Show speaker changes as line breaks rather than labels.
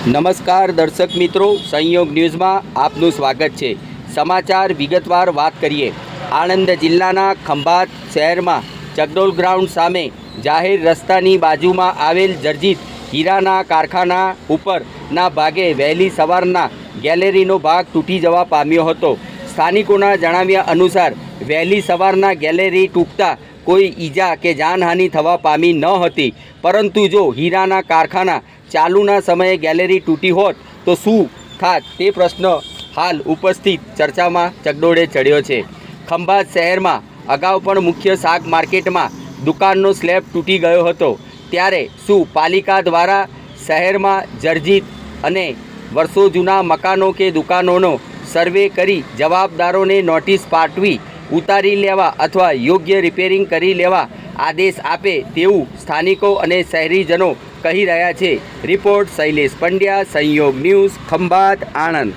નમસ્કાર દર્શક મિત્રો, સંયોગ ન્યૂઝમાં આપનું સ્વાગત છે। સમાચાર વિગતવાર વાત કરીએ। આણંદ જિલ્લાના ખંભાત શહેરમાં ચકડોલ ગ્રાઉન્ડ સામે જાહેર રસ્તાની બાજુમાં આવેલ જર્જિત હીરાના કારખાના ઉપરના ભાગે વહેલી સવારના ગેલેરીનો ભાગ તૂટી જવા પામ્યો હતો। સ્થાનિકોના જણાવ્યા અનુસાર વહેલી સવારના ગેલેરી તૂટતા કોઈ ઈજા કે જાનહાનિ થવા પામી ન હતી, પરંતુ જો હીરાના કારખાના ચાલુના સમયે ગેલેરી તૂટી હોત તો શું થાત તે પ્રશ્ન હાલ ઉપસ્થિત ચર્ચામાં ચકડોળે ચડ્યો છે। ખંભાત શહેરમાં અગાઉ પણ મુખ્ય શાક માર્કેટમાં દુકાનનો સ્લેબ તૂટી ગયો હતો, ત્યારે શું પાલિકા દ્વારા શહેરમાં જર્જિત અને વર્ષો જૂના મકાનો કે દુકાનોનો સર્વે કરી જવાબદારોને નોટિસ પાઠવી ઉતારી લેવા અથવા યોગ્ય રિપેરિંગ કરી લેવા આદેશ આપે તેવું સ્થાનિકો અને શહેરીજનો કહી રહ્યા છે। રિપોર્ટ શૈલેષ પંડ્યા, સંયોગ ન્યૂઝ, ખંભાત, આણંદ।